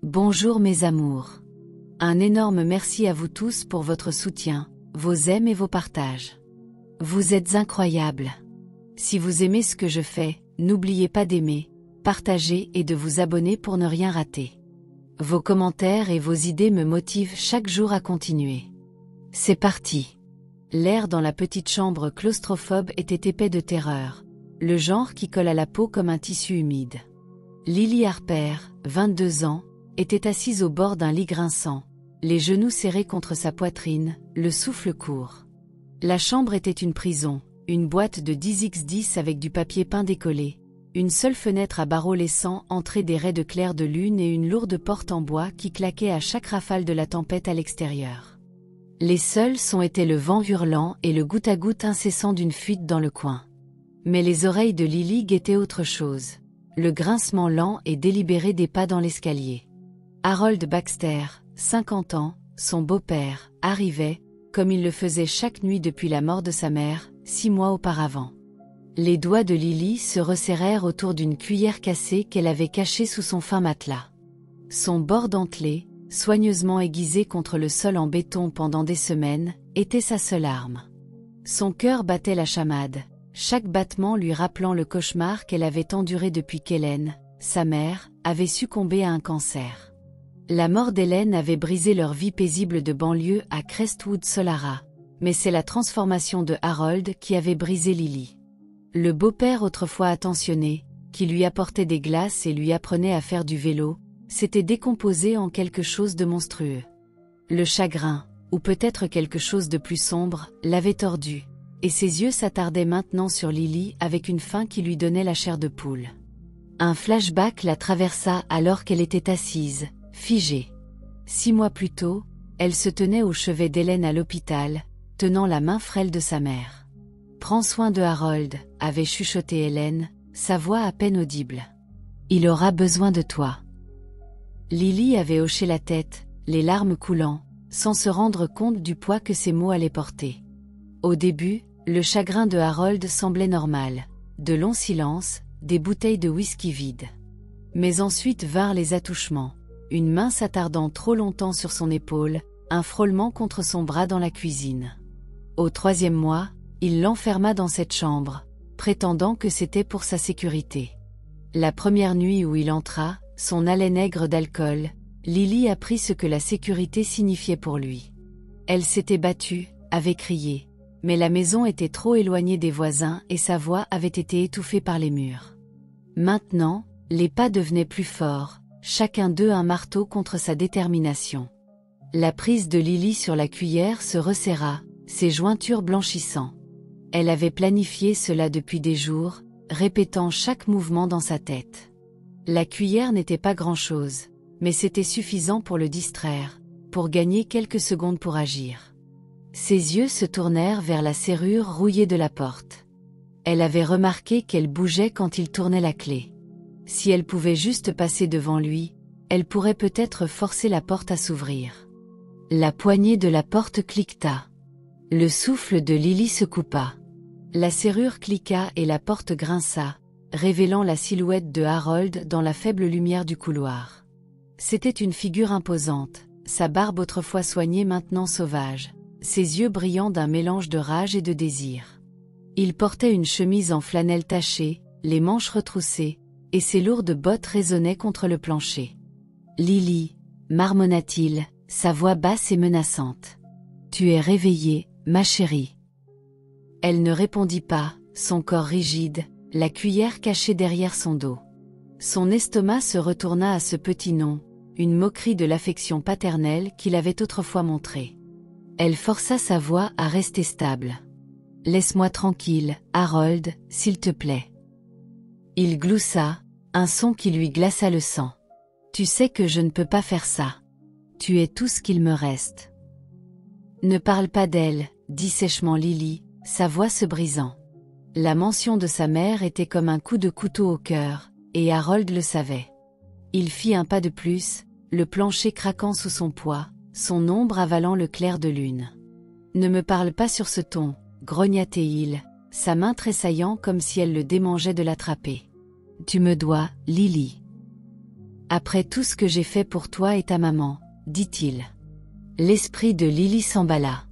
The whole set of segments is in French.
Bonjour mes amours. Un énorme merci à vous tous pour votre soutien, vos aimes et vos partages. Vous êtes incroyables. Si vous aimez ce que je fais, n'oubliez pas d'aimer, partager et de vous abonner pour ne rien rater. Vos commentaires et vos idées me motivent chaque jour à continuer. C'est parti. L'air dans la petite chambre claustrophobe était épais de terreur, le genre qui colle à la peau comme un tissu humide. Lily Harper, 22 ans, était assise au bord d'un lit grinçant, les genoux serrés contre sa poitrine, le souffle court. La chambre était une prison, une boîte de 10x10 avec du papier peint décollé, une seule fenêtre à barreaux laissant entrer des raies de clair de lune et une lourde porte en bois qui claquait à chaque rafale de la tempête à l'extérieur. Les seuls sons étaient le vent hurlant et le goutte à goutte incessant d'une fuite dans le coin. Mais les oreilles de Lily guettaient autre chose, le grincement lent et délibéré des pas dans l'escalier. Harold Baxter, 50 ans, son beau-père, arrivait, comme il le faisait chaque nuit depuis la mort de sa mère, 6 mois auparavant. Les doigts de Lily se resserrèrent autour d'une cuillère cassée qu'elle avait cachée sous son fin matelas. Son bord dentelé, soigneusement aiguisé contre le sol en béton pendant des semaines, était sa seule arme. Son cœur battait la chamade, chaque battement lui rappelant le cauchemar qu'elle avait enduré depuis qu'Hélène, sa mère, avait succombé à un cancer. La mort d'Hélène avait brisé leur vie paisible de banlieue à Crestwood Solara, mais c'est la transformation de Harold qui avait brisé Lily. Le beau-père autrefois attentionné, qui lui apportait des glaces et lui apprenait à faire du vélo, s'était décomposé en quelque chose de monstrueux. Le chagrin, ou peut-être quelque chose de plus sombre, l'avait tordu, et ses yeux s'attardaient maintenant sur Lily avec une faim qui lui donnait la chair de poule. Un flashback la traversa alors qu'elle était assise, figée. 6 mois plus tôt, elle se tenait au chevet d'Hélène à l'hôpital, tenant la main frêle de sa mère. « Prends soin de Harold », avait chuchoté Hélène, sa voix à peine audible. « Il aura besoin de toi. » Lily avait hoché la tête, les larmes coulant, sans se rendre compte du poids que ces mots allaient porter. Au début, le chagrin de Harold semblait normal, de longs silences, des bouteilles de whisky vides. Mais ensuite vinrent les attouchements, une main s'attardant trop longtemps sur son épaule, un frôlement contre son bras dans la cuisine. Au 3e mois, il l'enferma dans cette chambre, prétendant que c'était pour sa sécurité. La première nuit où il entra, son haleine aigre d'alcool, Lily apprit ce que la sécurité signifiait pour lui. Elle s'était battue, avait crié, mais la maison était trop éloignée des voisins et sa voix avait été étouffée par les murs. Maintenant, les pas devenaient plus forts, chacun d'eux un marteau contre sa détermination. La prise de Lily sur la cuillère se resserra, ses jointures blanchissant. Elle avait planifié cela depuis des jours, répétant chaque mouvement dans sa tête. La cuillère n'était pas grand-chose, mais c'était suffisant pour le distraire, pour gagner quelques secondes pour agir. Ses yeux se tournèrent vers la serrure rouillée de la porte. Elle avait remarqué qu'elle bougeait quand il tournait la clé. Si elle pouvait juste passer devant lui, elle pourrait peut-être forcer la porte à s'ouvrir. La poignée de la porte cliqueta. Le souffle de Lily se coupa. La serrure cliqua et la porte grinça, révélant la silhouette de Harold dans la faible lumière du couloir. C'était une figure imposante, sa barbe autrefois soignée maintenant sauvage, ses yeux brillants d'un mélange de rage et de désir. Il portait une chemise en flanelle tachée, les manches retroussées, et ses lourdes bottes résonnaient contre le plancher. « Lily » marmonna-t-il, sa voix basse et menaçante. « Tu es réveillée, ma chérie. » Elle ne répondit pas, son corps rigide, la cuillère cachée derrière son dos. Son estomac se retourna à ce petit nom, une moquerie de l'affection paternelle qu'il avait autrefois montrée. Elle força sa voix à rester stable. « Laisse-moi tranquille, Harold, s'il te plaît. » Il gloussa, un son qui lui glaça le sang. « Tu sais que je ne peux pas faire ça. Tu es tout ce qu'il me reste. » « Ne parle pas d'elle, » dit sèchement Lily, sa voix se brisant. La mention de sa mère était comme un coup de couteau au cœur, et Harold le savait. Il fit un pas de plus, le plancher craquant sous son poids, son ombre avalant le clair de lune. « Ne me parle pas sur ce ton, » grogna-t-il, sa main tressaillant comme si elle le démangeait de l'attraper. « Tu me dois, Lily. » Après tout ce que j'ai fait pour toi et ta maman, dit-il. L'esprit de Lily s'emballa.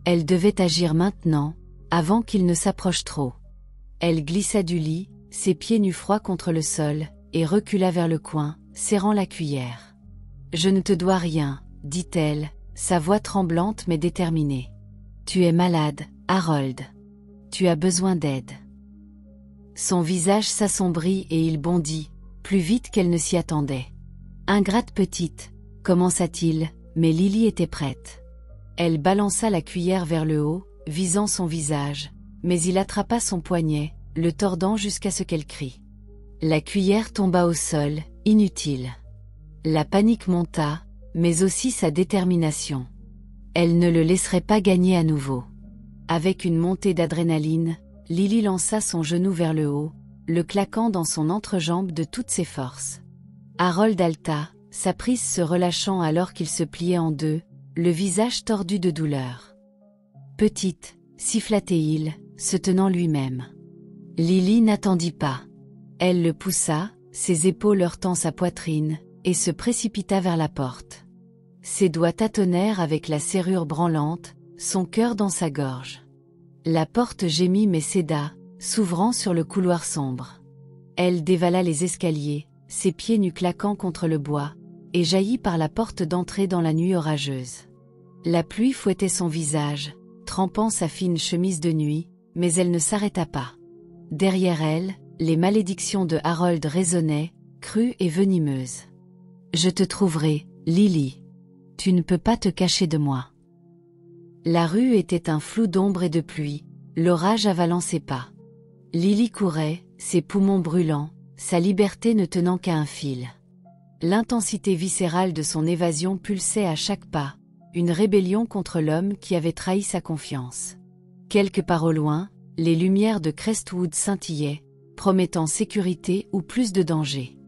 Elle devait agir maintenant, avant qu'il ne s'approche trop. Elle glissa du lit, ses pieds nus froids contre le sol, et recula vers le coin, serrant la cuillère. Je ne te dois rien, dit-elle, sa voix tremblante mais déterminée. Tu es malade, Harold. Tu as besoin d'aide. Son visage s'assombrit et il bondit, plus vite qu'elle ne s'y attendait. Ingrate petite, commença-t-il, mais Lily était prête. Elle balança la cuillère vers le haut, visant son visage, mais il attrapa son poignet, le tordant jusqu'à ce qu'elle crie. La cuillère tomba au sol, inutile. La panique monta, mais aussi sa détermination. Elle ne le laisserait pas gagner à nouveau. Avec une montée d'adrénaline, Lily lança son genou vers le haut, le claquant dans son entrejambe de toutes ses forces. Harold halta, sa prise se relâchant alors qu'il se pliait en deux, le visage tordu de douleur. Petite, siffla-t-il, se tenant lui-même. Lily n'attendit pas. Elle le poussa, ses épaules heurtant sa poitrine, et se précipita vers la porte. Ses doigts tâtonnèrent avec la serrure branlante, son cœur dans sa gorge. La porte gémit mais céda, s'ouvrant sur le couloir sombre. Elle dévala les escaliers, ses pieds nus claquant contre le bois, et jaillit par la porte d'entrée dans la nuit orageuse. La pluie fouettait son visage, trempant sa fine chemise de nuit, mais elle ne s'arrêta pas. Derrière elle, les malédictions de Harold résonnaient, crues et venimeuses. « Je te trouverai, Lily. Tu ne peux pas te cacher de moi. » La rue était un flou d'ombre et de pluie, l'orage avalant ses pas. Lily courait, ses poumons brûlants, sa liberté ne tenant qu'à un fil. L'intensité viscérale de son évasion pulsait à chaque pas, une rébellion contre l'homme qui avait trahi sa confiance. Quelque part au loin, les lumières de Crestwood scintillaient, promettant sécurité ou plus de danger.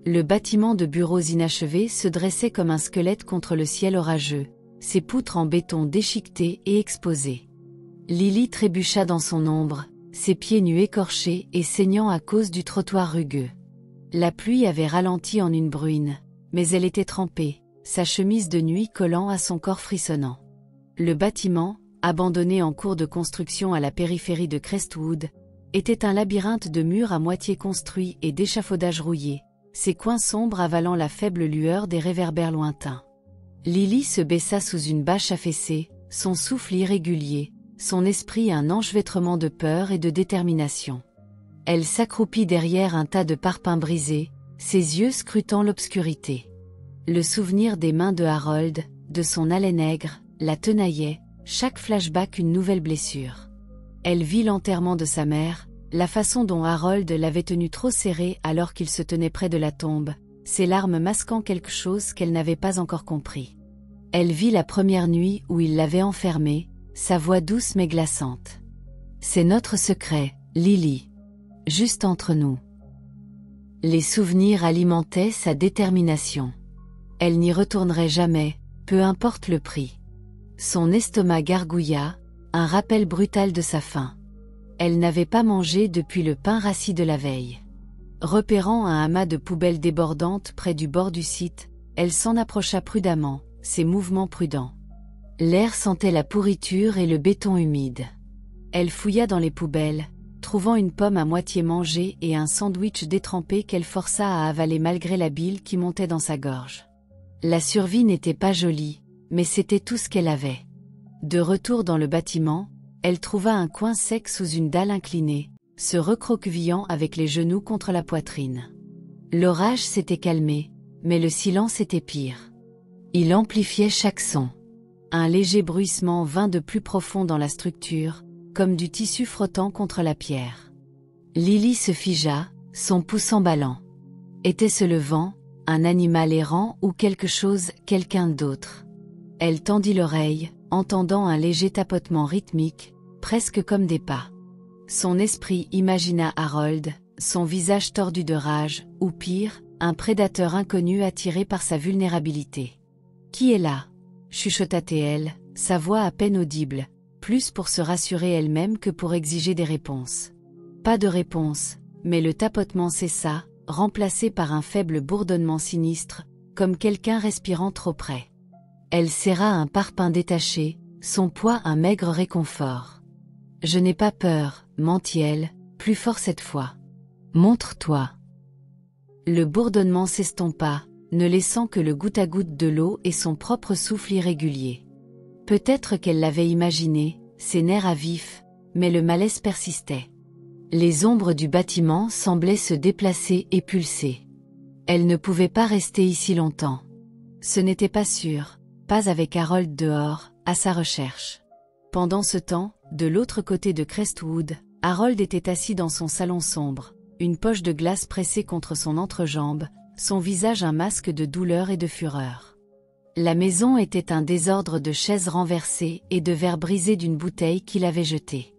Le bâtiment de bureaux inachevé se dressait comme un squelette contre le ciel orageux, ses poutres en béton déchiquetées et exposées. Lily trébucha dans son ombre, ses pieds nus écorchés et saignant à cause du trottoir rugueux. La pluie avait ralenti en une bruine, mais elle était trempée, sa chemise de nuit collant à son corps frissonnant. Le bâtiment, abandonné en cours de construction à la périphérie de Crestwood, était un labyrinthe de murs à moitié construits et d'échafaudages rouillés, ses coins sombres avalant la faible lueur des réverbères lointains. Lily se baissa sous une bâche affaissée, son souffle irrégulier, son esprit un enchevêtrement de peur et de détermination. Elle s'accroupit derrière un tas de parpaings brisés, ses yeux scrutant l'obscurité. Le souvenir des mains de Harold, de son haleine aigre, la tenaillait, chaque flashback une nouvelle blessure. Elle vit l'enterrement de sa mère, la façon dont Harold l'avait tenue trop serrée alors qu'il se tenait près de la tombe, ses larmes masquant quelque chose qu'elle n'avait pas encore compris. Elle vit la première nuit où il l'avait enfermée, sa voix douce mais glaçante. « C'est notre secret, Lily. Juste entre nous. » Les souvenirs alimentaient sa détermination. Elle n'y retournerait jamais, peu importe le prix. Son estomac gargouilla, un rappel brutal de sa faim. Elle n'avait pas mangé depuis le pain rassis de la veille. Repérant un amas de poubelles débordantes près du bord du site, elle s'en approcha prudemment, ses mouvements prudents. L'air sentait la pourriture et le béton humide. Elle fouilla dans les poubelles, trouvant une pomme à moitié mangée et un sandwich détrempé qu'elle força à avaler malgré la bile qui montait dans sa gorge. La survie n'était pas jolie, mais c'était tout ce qu'elle avait. De retour dans le bâtiment, elle trouva un coin sec sous une dalle inclinée, se recroquevillant avec les genoux contre la poitrine. L'orage s'était calmé, mais le silence était pire. Il amplifiait chaque son. Un léger bruissement vint de plus profond dans la structure, comme du tissu frottant contre la pierre. Lily se figea, son pouce emballant. Était-ce le vent, un animal errant ou quelque chose, quelqu'un d'autre? Elle tendit l'oreille, entendant un léger tapotement rythmique, presque comme des pas. Son esprit imagina Harold, son visage tordu de rage, ou pire, un prédateur inconnu attiré par sa vulnérabilité. « Qui est là ?» chuchota-t-elle, sa voix à peine audible, plus pour se rassurer elle-même que pour exiger des réponses. Pas de réponse, mais le tapotement cessa, remplacé par un faible bourdonnement sinistre, comme quelqu'un respirant trop près. Elle serra un parpaing détaché, son poids un maigre réconfort. « Je n'ai pas peur, mentit-elle, plus fort cette fois. Montre-toi. » Le bourdonnement s'estompa, ne laissant que le goutte à goutte de l'eau et son propre souffle irrégulier. Peut-être qu'elle l'avait imaginé, ses nerfs à vif, mais le malaise persistait. Les ombres du bâtiment semblaient se déplacer et pulser. Elle ne pouvait pas rester ici longtemps. Ce n'était pas sûr, pas avec Harold dehors, à sa recherche. Pendant ce temps, de l'autre côté de Crestwood, Harold était assis dans son salon sombre, une poche de glace pressée contre son entrejambe, son visage un masque de douleur et de fureur. La maison était un désordre de chaises renversées et de verres brisés d'une bouteille qu'il avait jetée.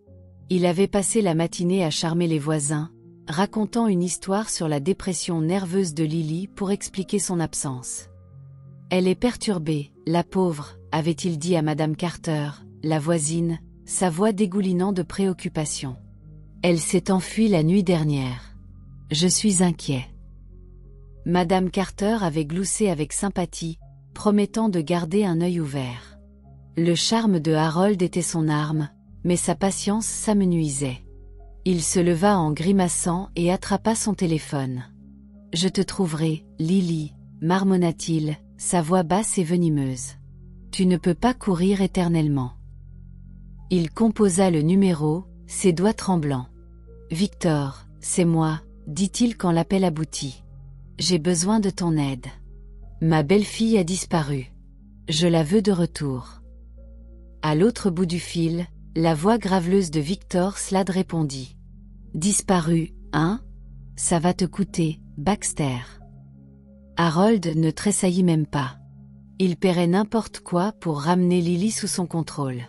Il avait passé la matinée à charmer les voisins, racontant une histoire sur la dépression nerveuse de Lily pour expliquer son absence. « Elle est perturbée, la pauvre », avait-il dit à Madame Carter, la voisine, sa voix dégoulinant de préoccupation. « Elle s'est enfuie la nuit dernière. Je suis inquiet. » Madame Carter avait gloussé avec sympathie, promettant de garder un œil ouvert. Le charme de Harold était son arme, mais sa patience s'amenuisait. Il se leva en grimaçant et attrapa son téléphone. « Je te trouverai, Lily, » marmonna-t-il, sa voix basse et venimeuse. « Tu ne peux pas courir éternellement. » Il composa le numéro, ses doigts tremblants. « Victor, c'est moi, » dit-il quand l'appel aboutit. « J'ai besoin de ton aide. Ma belle-fille a disparu. Je la veux de retour. » À l'autre bout du fil, la voix graveleuse de Victor Slade répondit. « Disparu, hein? Ça va te coûter, Baxter. » Harold ne tressaillit même pas. Il paierait n'importe quoi pour ramener Lily sous son contrôle.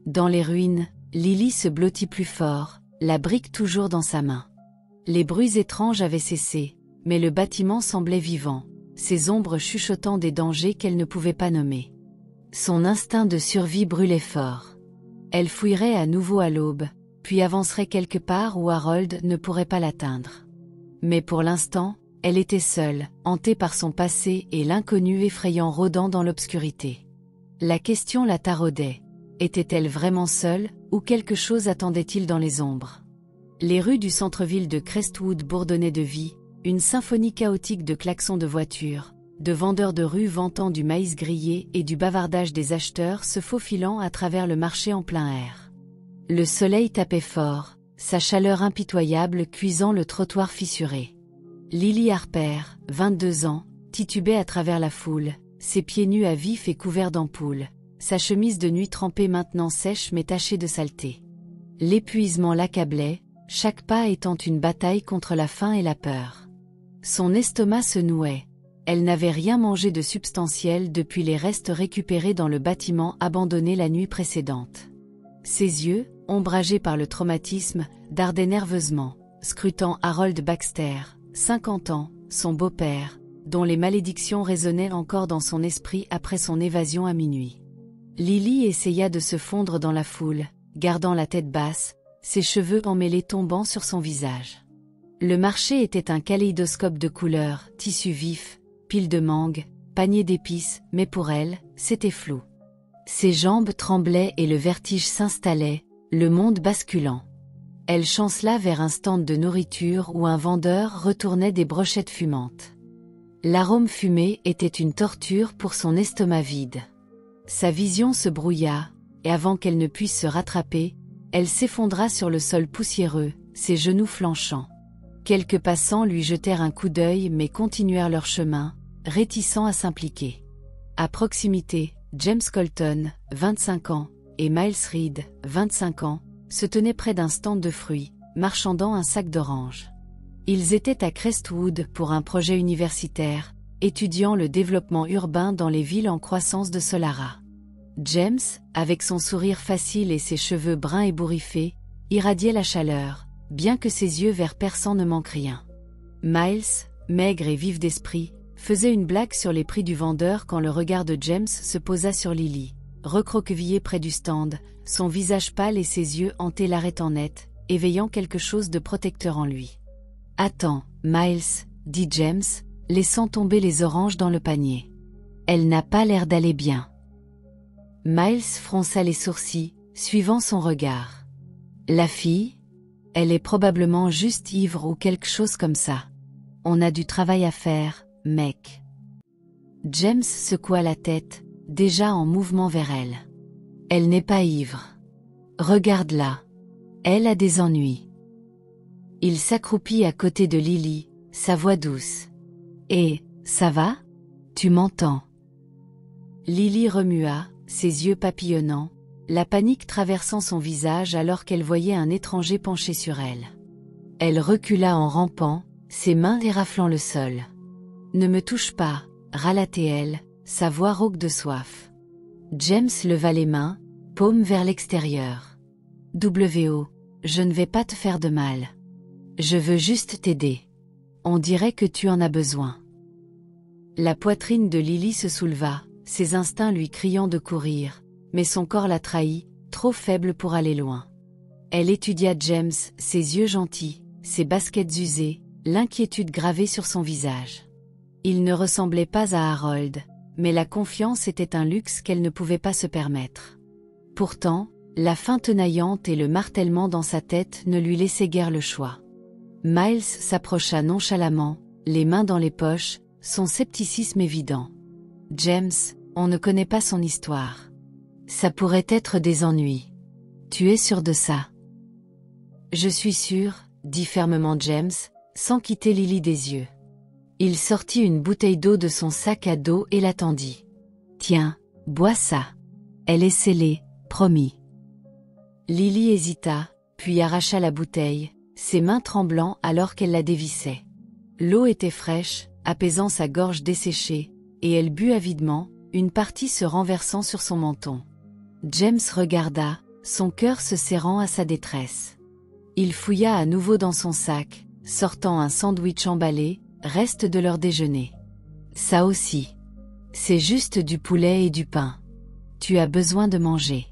Dans les ruines, Lily se blottit plus fort, la brique toujours dans sa main. Les bruits étranges avaient cessé, mais le bâtiment semblait vivant, ses ombres chuchotant des dangers qu'elle ne pouvait pas nommer. Son instinct de survie brûlait fort. Elle fouillerait à nouveau à l'aube, puis avancerait quelque part où Harold ne pourrait pas l'atteindre. Mais pour l'instant, elle était seule, hantée par son passé et l'inconnu effrayant rôdant dans l'obscurité. La question la taraudait. Était-elle vraiment seule, ou quelque chose attendait-il dans les ombres? Les rues du centre-ville de Crestwood bourdonnaient de vie, une symphonie chaotique de klaxons de voitures, de vendeurs de rue vantant du maïs grillé et du bavardage des acheteurs se faufilant à travers le marché en plein air. Le soleil tapait fort, sa chaleur impitoyable cuisant le trottoir fissuré. Lily Harper, 22 ans, titubait à travers la foule, ses pieds nus à vif et couverts d'ampoules, sa chemise de nuit trempée maintenant sèche mais tachée de saleté. L'épuisement l'accablait, chaque pas étant une bataille contre la faim et la peur. Son estomac se nouait. Elle n'avait rien mangé de substantiel depuis les restes récupérés dans le bâtiment abandonné la nuit précédente. Ses yeux, ombragés par le traumatisme, dardaient nerveusement, scrutant Harold Baxter, 50 ans, son beau-père, dont les malédictions résonnaient encore dans son esprit après son évasion à minuit. Lily essaya de se fondre dans la foule, gardant la tête basse, ses cheveux emmêlés tombant sur son visage. Le marché était un kaléidoscope de couleurs, tissus vifs, piles de mangue, paniers d'épices, mais pour elle, c'était flou. Ses jambes tremblaient et le vertige s'installait, le monde basculant. Elle chancela vers un stand de nourriture où un vendeur retournait des brochettes fumantes. L'arôme fumé était une torture pour son estomac vide. Sa vision se brouilla, et avant qu'elle ne puisse se rattraper, elle s'effondra sur le sol poussiéreux, ses genoux flanchants. Quelques passants lui jetèrent un coup d'œil mais continuèrent leur chemin, réticents à s'impliquer. À proximité, James Colton, 25 ans, et Miles Reed, 25 ans, se tenaient près d'un stand de fruits, marchandant un sac d'oranges. Ils étaient à Crestwood pour un projet universitaire, étudiant le développement urbain dans les villes en croissance de Solara. James, avec son sourire facile et ses cheveux bruns ébouriffés, irradiait la chaleur, bien que ses yeux verts perçants ne manquent rien. Miles, maigre et vif d'esprit, faisait une blague sur les prix du vendeur quand le regard de James se posa sur Lily, recroquevillée près du stand, son visage pâle et ses yeux hantés l'arrêtant net, éveillant quelque chose de protecteur en lui. Attends, Miles, dit James, laissant tomber les oranges dans le panier. Elle n'a pas l'air d'aller bien. Miles fronça les sourcils, suivant son regard. La fille? Elle est probablement juste ivre ou quelque chose comme ça. On a du travail à faire, mec. James secoua la tête, déjà en mouvement vers elle. Elle n'est pas ivre. Regarde-la. Elle a des ennuis. Il s'accroupit à côté de Lily, sa voix douce. Et, ça va? Tu m'entends? Lily remua, ses yeux papillonnants, la panique traversant son visage alors qu'elle voyait un étranger penché sur elle. Elle recula en rampant, ses mains éraflant le sol. Ne me touche pas, râla-t-elle, sa voix rauque de soif. James leva les mains, paume vers l'extérieur. W.O., je ne vais pas te faire de mal. Je veux juste t'aider. On dirait que tu en as besoin. La poitrine de Lily se souleva, ses instincts lui criant de courir, mais son corps la trahit, trop faible pour aller loin. Elle étudia James, ses yeux gentils, ses baskets usées, l'inquiétude gravée sur son visage. Il ne ressemblait pas à Harold, mais la confiance était un luxe qu'elle ne pouvait pas se permettre. Pourtant, la faim tenaillante et le martèlement dans sa tête ne lui laissaient guère le choix. Miles s'approcha nonchalamment, les mains dans les poches, son scepticisme évident. « James, on ne connaît pas son histoire. Ça pourrait être des ennuis. Tu es sûr de ça? » « Je suis sûr, » dit fermement James, sans quitter Lily des yeux. Il sortit une bouteille d'eau de son sac à dos et la tendit. « Tiens, bois ça. Elle est scellée, promis. » Lily hésita, puis arracha la bouteille, ses mains tremblant alors qu'elle la dévissait. L'eau était fraîche, apaisant sa gorge desséchée, et elle but avidement, une partie se renversant sur son menton. James regarda, son cœur se serrant à sa détresse. Il fouilla à nouveau dans son sac, sortant un sandwich emballé, reste de leur déjeuner. Ça aussi. C'est juste du poulet et du pain. Tu as besoin de manger.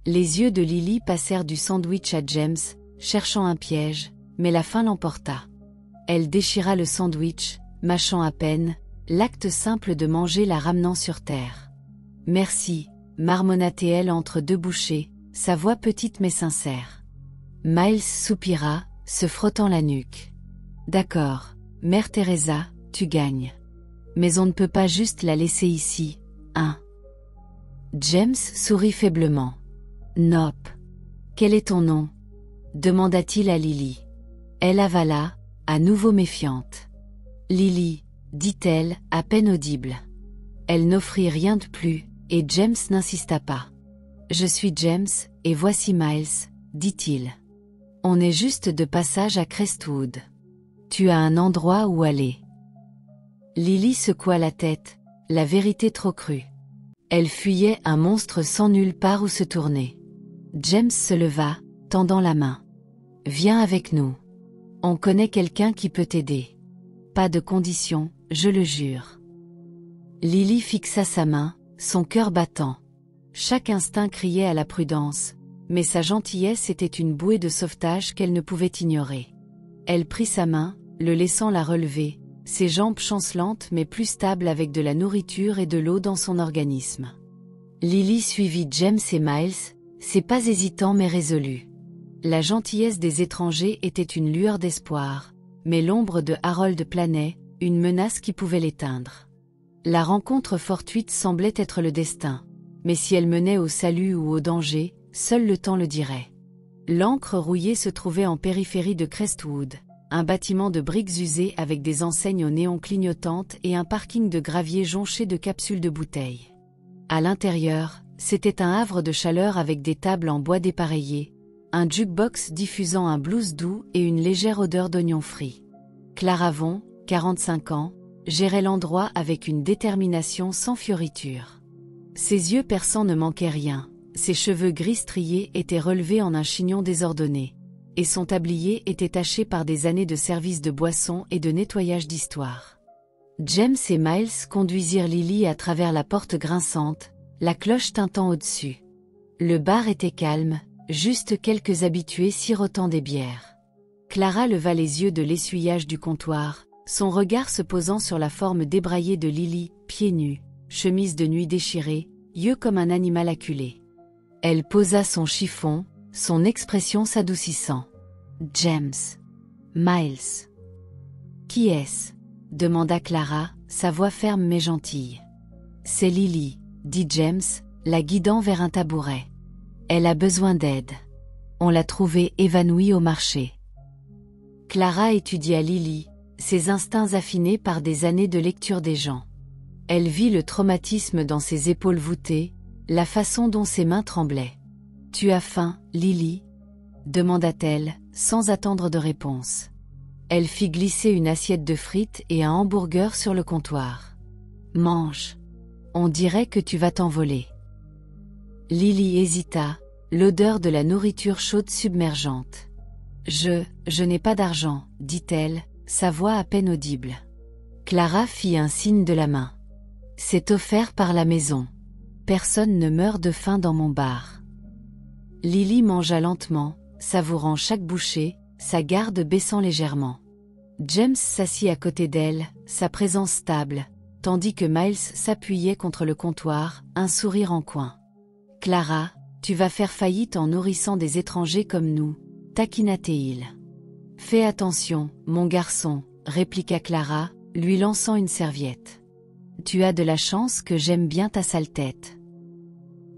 Les yeux de Lily passèrent du sandwich à James, cherchant un piège, mais la faim l'emporta. Elle déchira le sandwich, mâchant à peine, l'acte simple de manger la ramenant sur terre. « Merci », marmonna-t-elle entre deux bouchées, sa voix petite mais sincère. Miles soupira, se frottant la nuque. « D'accord, Mère Teresa, tu gagnes. Mais on ne peut pas juste la laisser ici, hein ?» James sourit faiblement. « Nope. Quel est ton nom ?» demanda-t-il à Lily. Elle avala, à nouveau méfiante. « Lily », dit-elle, à peine audible. Elle n'offrit rien de plus, et James n'insista pas. « Je suis James, et voici Miles », dit-il. « On est juste de passage à Crestwood. Tu as un endroit où aller. » Lily secoua la tête, la vérité trop crue. Elle fuyait un monstre sans nulle part où se tourner. James se leva, tendant la main. « Viens avec nous. On connaît quelqu'un qui peut t'aider. Pas de condition, je le jure. » Lily fixa sa main, son cœur battant. Chaque instinct criait à la prudence, mais sa gentillesse était une bouée de sauvetage qu'elle ne pouvait ignorer. Elle prit sa main, le laissant la relever, ses jambes chancelantes mais plus stables avec de la nourriture et de l'eau dans son organisme. Lily suivit James et Miles, ses pas hésitants mais résolus. La gentillesse des étrangers était une lueur d'espoir, mais l'ombre de Harold planait, une menace qui pouvait l'éteindre. La rencontre fortuite semblait être le destin, mais si elle menait au salut ou au danger, seul le temps le dirait. L'Ancre rouillée se trouvait en périphérie de Crestwood, un bâtiment de briques usées avec des enseignes aux néons clignotantes et un parking de gravier jonché de capsules de bouteilles. À l'intérieur, c'était un havre de chaleur avec des tables en bois dépareillé, un jukebox diffusant un blues doux et une légère odeur d'oignons frits. Clara Vaughan, 45 ans, gérait l'endroit avec une détermination sans fioriture. Ses yeux perçants ne manquaient rien, ses cheveux gris striés étaient relevés en un chignon désordonné, et son tablier était taché par des années de service de boissons et de nettoyage d'histoire. James et Miles conduisirent Lily à travers la porte grinçante, la cloche tintant au-dessus. Le bar était calme, juste quelques habitués sirotant des bières. Clara leva les yeux de l'essuyage du comptoir, son regard se posant sur la forme débraillée de Lily, pieds nus, chemise de nuit déchirée, yeux comme un animal acculé. Elle posa son chiffon, son expression s'adoucissant. « James. Miles. »« Qui est-ce » demanda Clara, sa voix ferme mais gentille. « C'est Lily, » dit James, la guidant vers un tabouret. « Elle a besoin d'aide. On l'a trouvée évanouie au marché. » Clara étudia Lily, ses instincts affinés par des années de lecture des gens. Elle vit le traumatisme dans ses épaules voûtées, la façon dont ses mains tremblaient. « Tu as faim, Lily » demanda-t-elle, sans attendre de réponse. Elle fit glisser une assiette de frites et un hamburger sur le comptoir. « Mange. On dirait que tu vas t'envoler. » Lily hésita, l'odeur de la nourriture chaude submergente. « Je n'ai pas d'argent, » dit-elle, sa voix à peine audible. Clara fit un signe de la main. « C'est offert par la maison. Personne ne meurt de faim dans mon bar. » Lily mangea lentement, savourant chaque bouchée, sa garde baissant légèrement. James s'assit à côté d'elle, sa présence stable, tandis que Miles s'appuyait contre le comptoir, un sourire en coin. « Clara, tu vas faire faillite en nourrissant des étrangers comme nous, » taquina-t-il. « Fais attention, mon garçon, » répliqua Clara, lui lançant une serviette. « Tu as de la chance que j'aime bien ta sale tête. »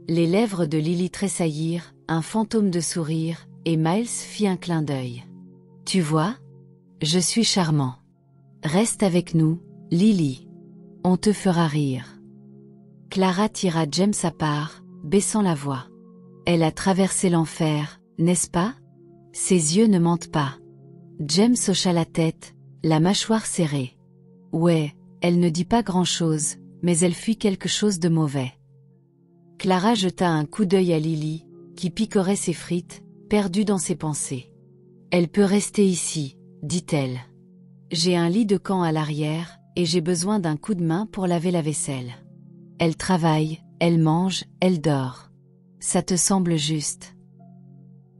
Les lèvres de Lily tressaillirent, un fantôme de sourire, et Miles fit un clin d'œil. « Tu vois ? Je suis charmant. Reste avec nous, Lily. On te fera rire. » Clara tira James à part, baissant la voix. « Elle a traversé l'enfer, n'est-ce pas ? Ses yeux ne mentent pas. » James hocha la tête, la mâchoire serrée. « Ouais, elle ne dit pas grand-chose, mais elle fuit quelque chose de mauvais. » Clara jeta un coup d'œil à Lily, qui picorait ses frites, perdue dans ses pensées. « Elle peut rester ici, » dit-elle. « J'ai un lit de camp à l'arrière, et j'ai besoin d'un coup de main pour laver la vaisselle. Elle travaille, elle mange, elle dort. Ça te semble juste ? »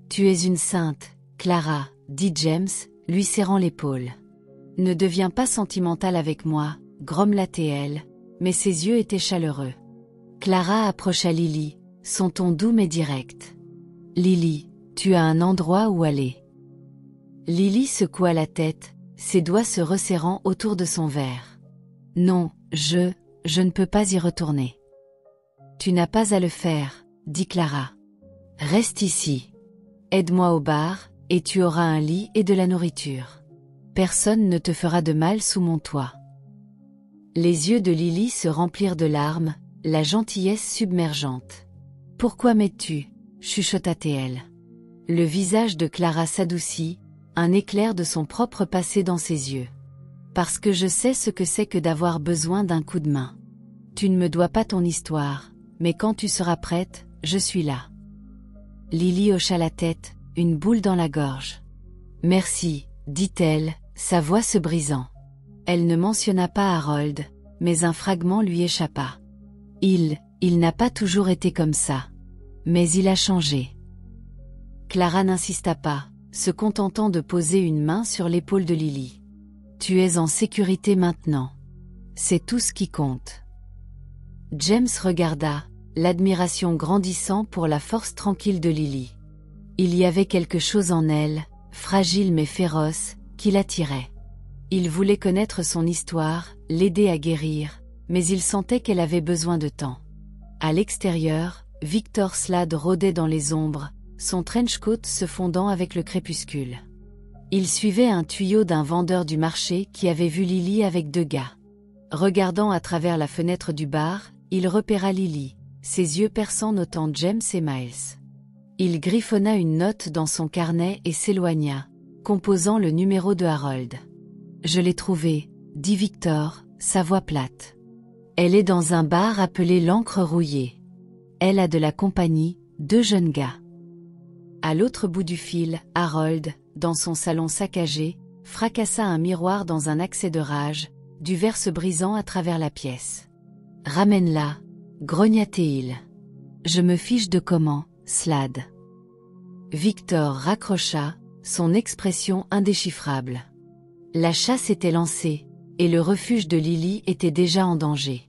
« Tu es une sainte, Clara, » dit James, lui serrant l'épaule. « Ne deviens pas sentimentale avec moi, » grommela-t-elle, mais ses yeux étaient chaleureux. Clara approcha Lily, son ton doux mais direct. « Lily, tu as un endroit où aller. » Lily secoua la tête, ses doigts se resserrant autour de son verre. « Non, je ne peux pas y retourner. »« Tu n'as pas à le faire, » dit Clara. « Reste ici. Aide-moi au bar, et tu auras un lit et de la nourriture. Personne ne te fera de mal sous mon toit. » Les yeux de Lily se remplirent de larmes, la gentillesse submergente. « Pourquoi m'aides-tu » chuchota-t-elle. Le visage de Clara s'adoucit, un éclair de son propre passé dans ses yeux. « Parce que je sais ce que c'est que d'avoir besoin d'un coup de main. Tu ne me dois pas ton histoire, mais quand tu seras prête, je suis là. » Lily hocha la tête, une boule dans la gorge. « Merci, » dit-elle, sa voix se brisant. Elle ne mentionna pas Harold, mais un fragment lui échappa. Il n'a pas toujours été comme ça. Mais il a changé. Clara n'insista pas, se contentant de poser une main sur l'épaule de Lily. « Tu es en sécurité maintenant. C'est tout ce qui compte. » James regarda, l'admiration grandissant pour la force tranquille de Lily. Il y avait quelque chose en elle, fragile mais féroce, qui l'attirait. Il voulait connaître son histoire, l'aider à guérir, mais il sentait qu'elle avait besoin de temps. À l'extérieur, Victor Slade rôdait dans les ombres, son trench-coat se fondant avec le crépuscule. Il suivait un tuyau d'un vendeur du marché qui avait vu Lily avec deux gars. Regardant à travers la fenêtre du bar, il repéra Lily, ses yeux perçants notant James et Miles. Il griffonna une note dans son carnet et s'éloigna, composant le numéro de Harold. « Je l'ai trouvée, » dit Victor, sa voix plate. « Elle est dans un bar appelé l'Ancre rouillée. Elle a de la compagnie, deux jeunes gars. » À l'autre bout du fil, Harold, dans son salon saccagé, fracassa un miroir dans un accès de rage, du verre se brisant à travers la pièce. « Ramène-la, » grogna-t-il. « Je me fiche de comment, Slade. » Victor raccrocha, son expression indéchiffrable. La chasse était lancée, et le refuge de Lily était déjà en danger.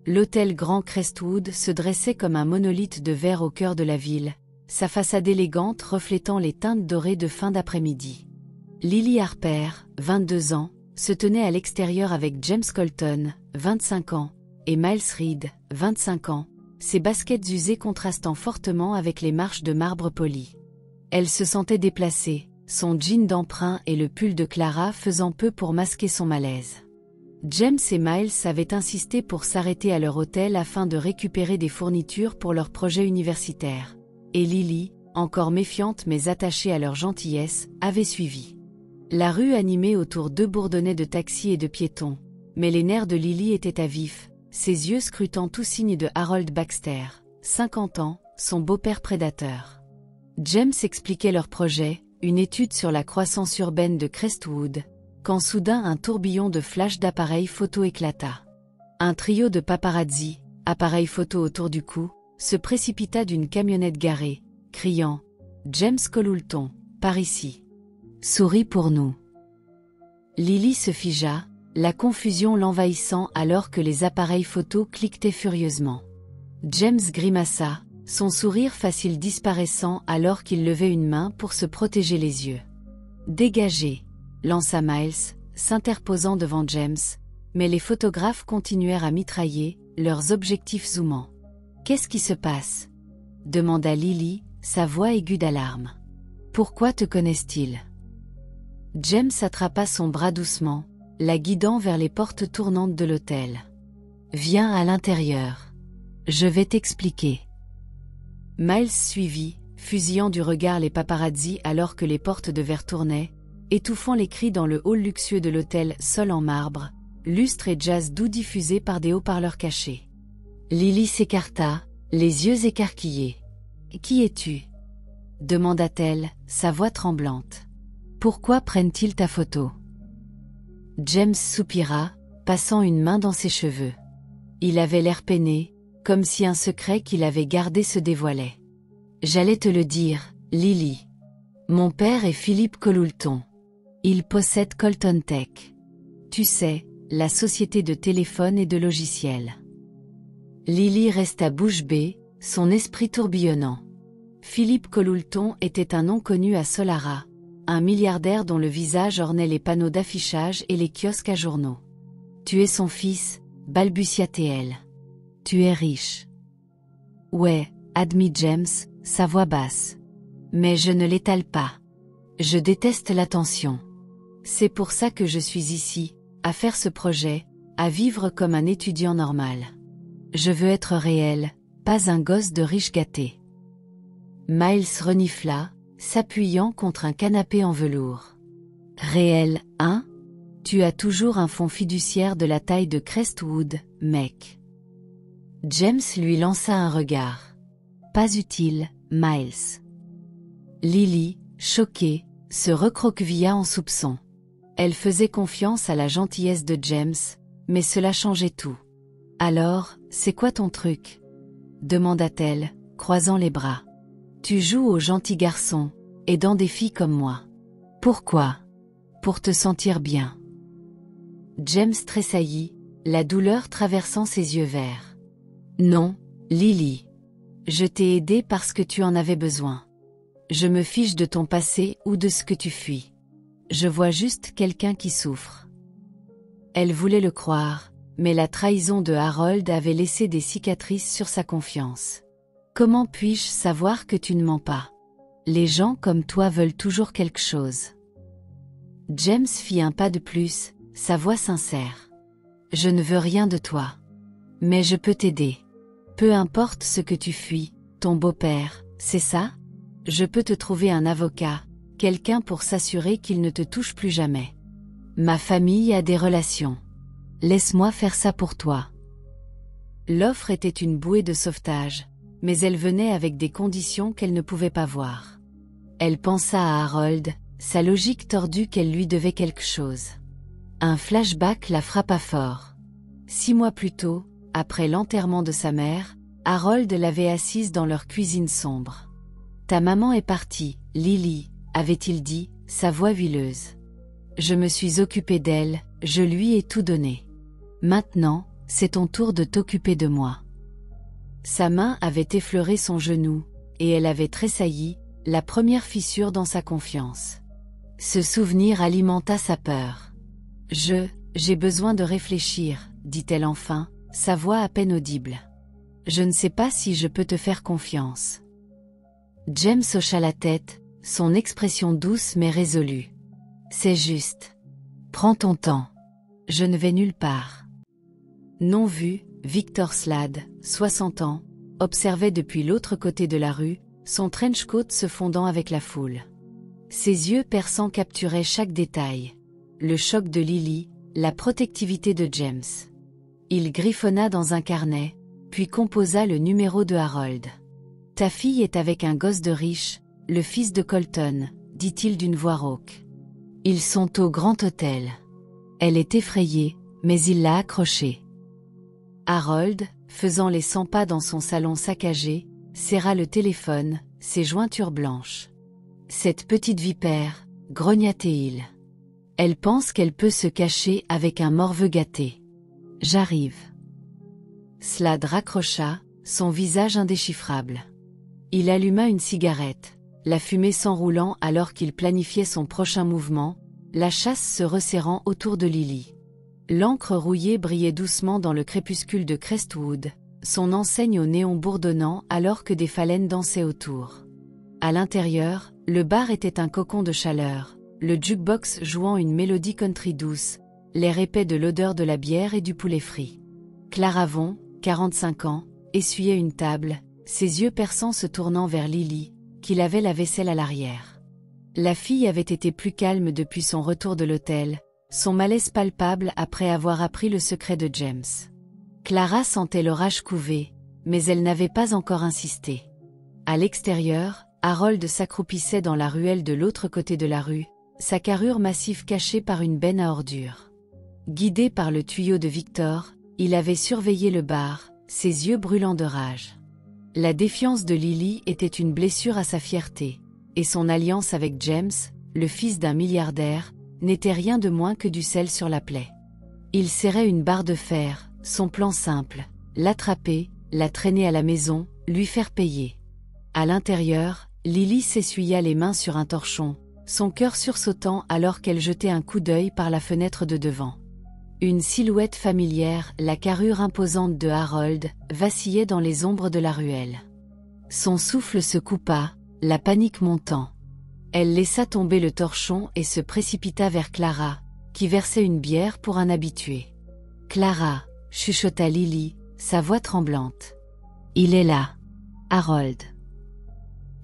L'hôtel Grand Crestwood se dressait comme un monolithe de verre au cœur de la ville, sa façade élégante reflétant les teintes dorées de fin d'après-midi. Lily Harper, 22 ans, se tenait à l'extérieur avec James Colton, 25 ans, et Miles Reed, 25 ans, ses baskets usées contrastant fortement avec les marches de marbre poli. Elle se sentait déplacée, son jean d'emprunt et le pull de Clara faisant peu pour masquer son malaise. James et Miles avaient insisté pour s'arrêter à leur hôtel afin de récupérer des fournitures pour leur projet universitaire. Et Lily, encore méfiante mais attachée à leur gentillesse, avait suivi. La rue animée autour d'eux bourdonnait de taxis et de piétons, mais les nerfs de Lily étaient à vif, ses yeux scrutant tout signe de Harold Baxter, 50 ans, son beau-père prédateur. James expliquait leur projet, une étude sur la croissance urbaine de Crestwood, quand soudain un tourbillon de flashs d'appareils photo éclata. Un trio de paparazzi, appareils photo autour du cou, se précipita d'une camionnette garée, criant « James Colulton, par ici. Souris pour nous ». Lily se figea, la confusion l'envahissant alors que les appareils photo cliquetaient furieusement. James grimaça, son sourire facile disparaissant alors qu'il levait une main pour se protéger les yeux. « Dégagez !» lança Miles, s'interposant devant James, mais les photographes continuèrent à mitrailler, leurs objectifs zoomant. « Qu'est-ce qui se passe ?» demanda Lily, sa voix aiguë d'alarme. « Pourquoi te connaissent-ils » James attrapa son bras doucement, la guidant vers les portes tournantes de l'hôtel. « Viens à l'intérieur. Je vais t'expliquer. » Miles suivit, fusillant du regard les paparazzi alors que les portes de verre tournaient, étouffant les cris dans le hall luxueux de l'hôtel Sol en marbre, lustre et jazz doux diffusés par des haut-parleurs cachés. Lily s'écarta, les yeux écarquillés. « Qui es-tu » demanda-t-elle, sa voix tremblante. « Pourquoi prennent-ils ta photo » James soupira, passant une main dans ses cheveux. Il avait l'air peiné, comme si un secret qu'il avait gardé se dévoilait. « J'allais te le dire, Lily. Mon père est Philippe Colulton. Il possède Colton Tech. Tu sais, la société de téléphone et de logiciels. » Lily resta bouche bée, son esprit tourbillonnant. Philippe Colulton était un nom connu à Solara, un milliardaire dont le visage ornait les panneaux d'affichage et les kiosques à journaux. « Tu es son fils, balbutia-t-elle. Tu es riche. »« Ouais, » admit James, sa voix basse. « Mais je ne l'étale pas. Je déteste l'attention. C'est pour ça que je suis ici, à faire ce projet, à vivre comme un étudiant normal. Je veux être réel, pas un gosse de riche gâté. » Miles renifla, s'appuyant contre un canapé en velours. « Réel, hein ? Tu as toujours un fonds fiduciaire de la taille de Crestwood, mec. » James lui lança un regard. « Pas utile, Miles. » Lily, choquée, se recroquevilla en soupçon. Elle faisait confiance à la gentillesse de James, mais cela changeait tout. « Alors, c'est quoi ton truc ?» demanda-t-elle, croisant les bras. « Tu joues au gentil garçon, aidant des filles comme moi. Pourquoi ? Pour te sentir bien. » James tressaillit, la douleur traversant ses yeux verts. « Non, Lily. Je t'ai aidé parce que tu en avais besoin. Je me fiche de ton passé ou de ce que tu fuis. Je vois juste quelqu'un qui souffre. » Elle voulait le croire, mais la trahison de Harold avait laissé des cicatrices sur sa confiance. « Comment puis-je savoir que tu ne mens pas ? Les gens comme toi veulent toujours quelque chose. » James fit un pas de plus, sa voix sincère. « Je ne veux rien de toi. Mais je peux t'aider. Peu importe ce que tu fuis, ton beau-père, c'est ça ? Je peux te trouver un avocat, quelqu'un pour s'assurer qu'il ne te touche plus jamais. Ma famille a des relations. Laisse-moi faire ça pour toi. » L'offre était une bouée de sauvetage, mais elle venait avec des conditions qu'elle ne pouvait pas voir. Elle pensa à Harold, sa logique tordue qu'elle lui devait quelque chose. Un flashback la frappa fort. 6 mois plus tôt, après l'enterrement de sa mère, Harold l'avait assise dans leur cuisine sombre. « Ta maman est partie, Lily, » avait-il dit, sa voix huileuse. Je me suis occupé d'elle, je lui ai tout donné. Maintenant, c'est ton tour de t'occuper de moi. Sa main avait effleuré son genou, et elle avait tressailli, la première fissure dans sa confiance. Ce souvenir alimenta sa peur. J'ai besoin de réfléchir, dit-elle enfin, sa voix à peine audible. Je ne sais pas si je peux te faire confiance. James hocha la tête, son expression douce mais résolue. C'est juste. Prends ton temps. Je ne vais nulle part. Non vu, Victor Slade, 60 ans, observait depuis l'autre côté de la rue, son trench coat se fondant avec la foule. Ses yeux perçants capturaient chaque détail. Le choc de Lily, la protectivité de James. Il griffonna dans un carnet, puis composa le numéro de Harold. « Ta fille est avec un gosse de riche, le fils de Colton, dit-il d'une voix rauque. Ils sont au Grand Hôtel. » Elle est effrayée, mais il l'a accrochée. Harold, faisant les 100 pas dans son salon saccagé, serra le téléphone, ses jointures blanches. « Cette petite vipère, » grogna-t-il. « Elle pense qu'elle peut se cacher avec un morveux gâté. J'arrive. » Slade raccrocha, son visage indéchiffrable. Il alluma une cigarette, la fumée s'enroulant alors qu'il planifiait son prochain mouvement, la chasse se resserrant autour de Lily. L'encre rouillée brillait doucement dans le crépuscule de Crestwood, son enseigne au néon bourdonnant alors que des phalènes dansaient autour. À l'intérieur, le bar était un cocon de chaleur, le jukebox jouant une mélodie country douce, l'air épais de l'odeur de la bière et du poulet frit. Clara Vaughan, 45 ans, essuyait une table, ses yeux perçants se tournant vers Lily, qui lavait la vaisselle à l'arrière. La fille avait été plus calme depuis son retour de l'hôtel, son malaise palpable après avoir appris le secret de James. Clara sentait l'orage couver, mais elle n'avait pas encore insisté. À l'extérieur, Harold s'accroupissait dans la ruelle de l'autre côté de la rue, sa carrure massive cachée par une benne à ordures. Guidé par le tuyau de Victor, il avait surveillé le bar, ses yeux brûlants de rage. La défiance de Lily était une blessure à sa fierté, et son alliance avec James, le fils d'un milliardaire, n'était rien de moins que du sel sur la plaie. Il serrait une barre de fer, son plan simple, l'attraper, la traîner à la maison, lui faire payer. À l'intérieur, Lily s'essuya les mains sur un torchon, son cœur sursautant alors qu'elle jetait un coup d'œil par la fenêtre de devant. Une silhouette familière, la carrure imposante de Harold, vacillait dans les ombres de la ruelle. Son souffle se coupa, la panique montant. Elle laissa tomber le torchon et se précipita vers Clara, qui versait une bière pour un habitué. « Clara » chuchota Lily, sa voix tremblante. « Il est là. Harold. »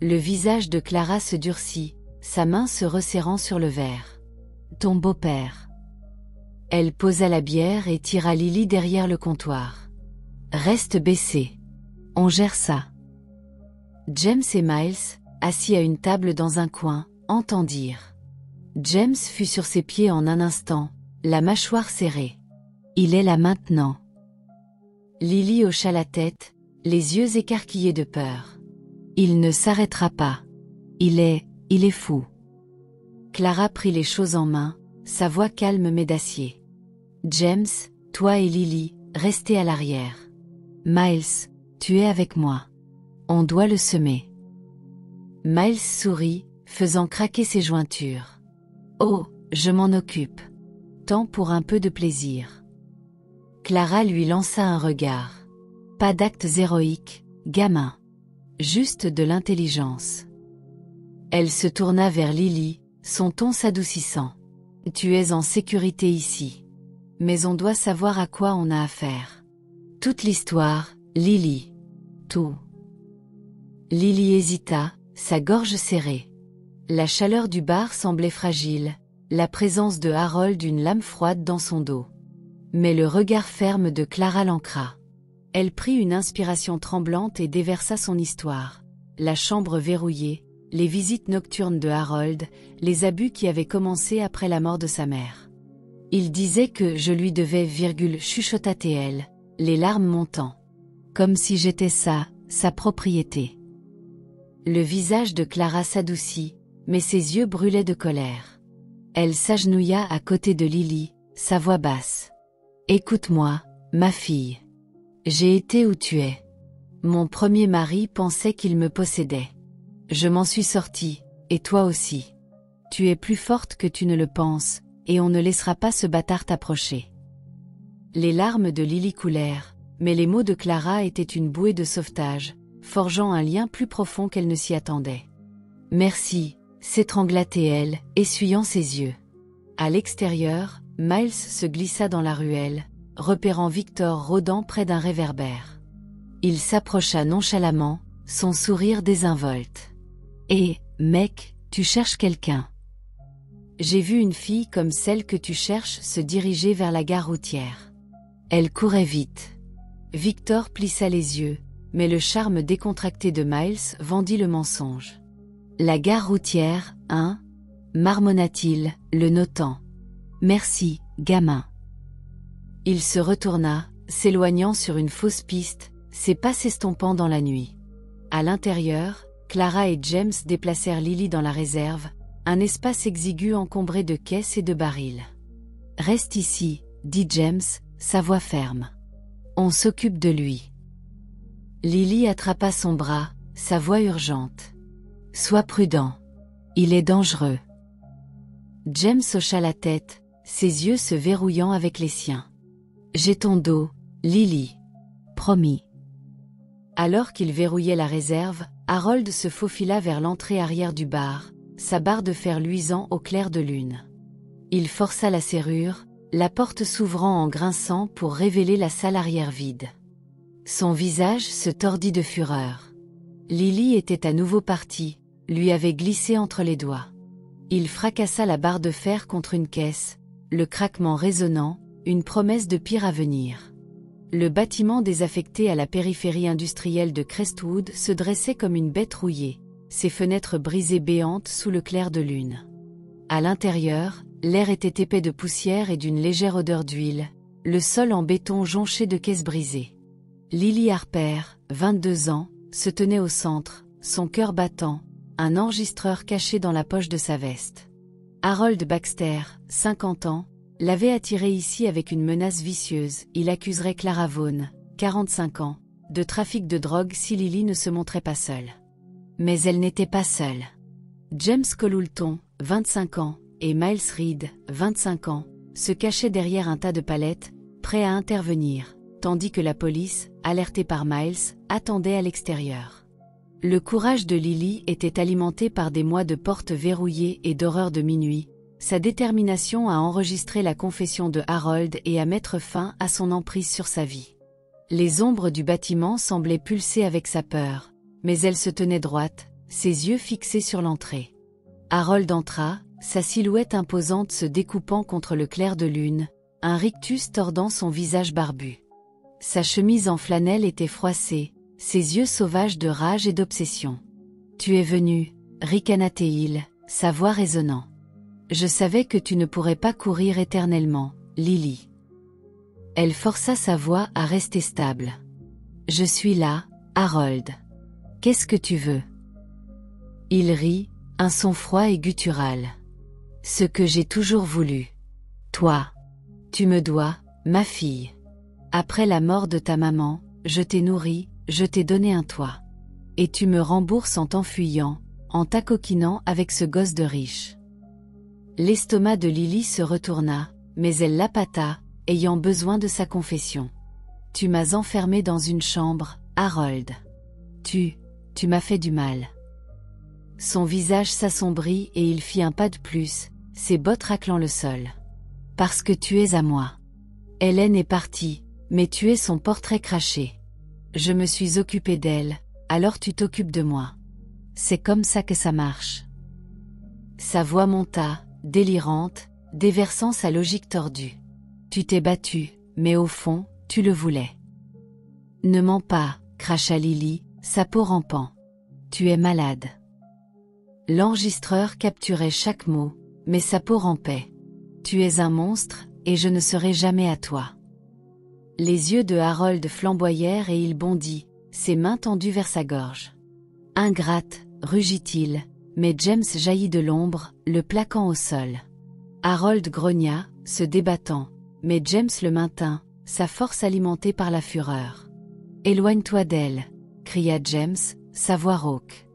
Le visage de Clara se durcit, sa main se resserrant sur le verre. « Ton beau-père. » Elle posa la bière et tira Lily derrière le comptoir. « Reste baissé. On gère ça. » James et Miles, assis à une table dans un coin, entendirent. James fut sur ses pieds en un instant, la mâchoire serrée. « Il est là maintenant. » Lily hocha la tête, les yeux écarquillés de peur. « Il ne s'arrêtera pas. Il est fou. » Clara prit les choses en main, sa voix calme mais d'acier. « James, toi et Lily, restez à l'arrière. Miles, tu es avec moi. On doit le semer. » Miles sourit, faisant craquer ses jointures. « Oh, je m'en occupe. Tant pour un peu de plaisir. » Clara lui lança un regard. Pas d'actes héroïques, gamin. Juste de l'intelligence. Elle se tourna vers Lily, son ton s'adoucissant. « Tu es en sécurité ici. Mais on doit savoir à quoi on a affaire. Toute l'histoire, Lily. Tout. » Lily hésita, sa gorge serrée. La chaleur du bar semblait fragile, la présence de Harold une lame froide dans son dos. Mais le regard ferme de Clara l'ancra. Elle prit une inspiration tremblante et déversa son histoire. La chambre verrouillée, les visites nocturnes de Harold, les abus qui avaient commencé après la mort de sa mère. Il disait que je lui devais, chuchota-t-elle, les larmes montant. Comme si j'étais sa propriété. Le visage de Clara s'adoucit, mais ses yeux brûlaient de colère. Elle s'agenouilla à côté de Lily, sa voix basse. « Écoute-moi, ma fille. J'ai été où tu es. Mon premier mari pensait qu'il me possédait. Je m'en suis sortie, et toi aussi. Tu es plus forte que tu ne le penses, et on ne laissera pas ce bâtard t'approcher. » Les larmes de Lily coulèrent, mais les mots de Clara étaient une bouée de sauvetage, forgeant un lien plus profond qu'elle ne s'y attendait. « Merci », s'étrangla-t-elle, essuyant ses yeux. À l'extérieur, Miles se glissa dans la ruelle, repérant Victor rôdant près d'un réverbère. Il s'approcha nonchalamment, son sourire désinvolte. « Hé, mec, tu cherches quelqu'un. J'ai vu une fille comme celle que tu cherches se diriger vers la gare routière. Elle courait vite. » Victor plissa les yeux, mais le charme décontracté de Miles vendit le mensonge. « La gare routière, hein ?» marmonna-t-il, le notant. « Merci, gamin. » Il se retourna, s'éloignant sur une fausse piste, ses pas s'estompant dans la nuit. À l'intérieur, Clara et James déplacèrent Lily dans la réserve, un espace exigu encombré de caisses et de barils. « Reste ici, » dit James, sa voix ferme. « On s'occupe de lui. » Lily attrapa son bras, sa voix urgente. « Sois prudent. Il est dangereux. » James hocha la tête, ses yeux se verrouillant avec les siens. « J'ai ton dos, Lily. Promis. » Alors qu'il verrouillait la réserve, Harold se faufila vers l'entrée arrière du bar, sa barre de fer luisant au clair de lune. Il força la serrure, la porte s'ouvrant en grinçant pour révéler la salle arrière vide. Son visage se tordit de fureur. Lily était à nouveau partie, lui avait glissé entre les doigts. Il fracassa la barre de fer contre une caisse, le craquement résonnant, une promesse de pire à venir. Le bâtiment désaffecté à la périphérie industrielle de Crestwood se dressait comme une bête rouillée, ses fenêtres brisées béantes sous le clair de lune. À l'intérieur, l'air était épais de poussière et d'une légère odeur d'huile, le sol en béton jonché de caisses brisées. Lily Harper, 22 ans, se tenait au centre, son cœur battant, un enregistreur caché dans la poche de sa veste. Harold Baxter, 50 ans, l'avait attiré ici avec une menace vicieuse. Il accuserait Clara Vaughn, 45 ans, de trafic de drogue si Lily ne se montrait pas seule. Mais elle n'était pas seule. James Colulton, 25 ans, et Miles Reed, 25 ans, se cachaient derrière un tas de palettes, prêts à intervenir, tandis que la police, alertée par Miles, attendait à l'extérieur. Le courage de Lily était alimenté par des mois de portes verrouillées et d'horreurs de minuit, sa détermination à enregistrer la confession de Harold et à mettre fin à son emprise sur sa vie. Les ombres du bâtiment semblaient pulser avec sa peur, mais elle se tenait droite, ses yeux fixés sur l'entrée. Harold entra, sa silhouette imposante se découpant contre le clair de lune, un rictus tordant son visage barbu. Sa chemise en flanelle était froissée, ses yeux sauvages de rage et d'obsession. « Tu es venu, » ricana-t-il, sa voix résonnant. « Je savais que tu ne pourrais pas courir éternellement, Lily. » Elle força sa voix à rester stable. « Je suis là, Harold. Qu'est-ce que tu veux ?» Il rit, un son froid et guttural. « Ce que j'ai toujours voulu. Toi. Tu me dois, ma fille. Après la mort de ta maman, je t'ai nourrie, je t'ai donné un toit. Et tu me rembourses en t'enfuyant, en t'acoquinant avec ce gosse de riche. » L'estomac de Lily se retourna, mais elle l'appâta, ayant besoin de sa confession. « Tu m'as enfermé dans une chambre, Harold. Tu m'as fait du mal. » Son visage s'assombrit et il fit un pas de plus, ses bottes raclant le sol. « Parce que tu es à moi. Hélène est partie, mais tu es son portrait craché. Je me suis occupée d'elle, alors tu t'occupes de moi. C'est comme ça que ça marche. » Sa voix monta, délirante, déversant sa logique tordue. « Tu t'es battu, mais au fond, tu le voulais. »« Ne mens pas, » cracha Lily, sa peau rampant. « Tu es malade. » L'enregistreur capturait chaque mot, mais sa peau rampait. « Tu es un monstre, et je ne serai jamais à toi. » Les yeux de Harold flamboyèrent et il bondit, ses mains tendues vers sa gorge. « Ingrate, » rugit-il, mais James jaillit de l'ombre, le plaquant au sol. Harold grogna, se débattant, mais James le maintint, sa force alimentée par la fureur. « Éloigne-toi d'elle !» cria James, sa voix rauque.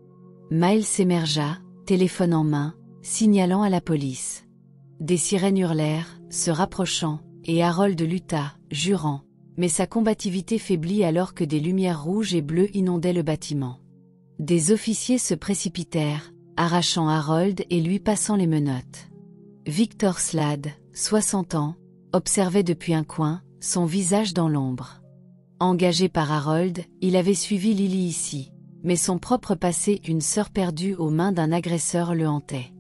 Miles émergea, téléphone en main, signalant à la police. Des sirènes hurlèrent, se rapprochant, et Harold lutta, jurant, mais sa combativité faiblit alors que des lumières rouges et bleues inondaient le bâtiment. Des officiers se précipitèrent, arrachant Harold et lui passant les menottes. Victor Slade, 60 ans, observait depuis un coin, son visage dans l'ombre. Engagé par Harold, il avait suivi Lily ici, mais son propre passé, une sœur perdue aux mains d'un agresseur, le hantait.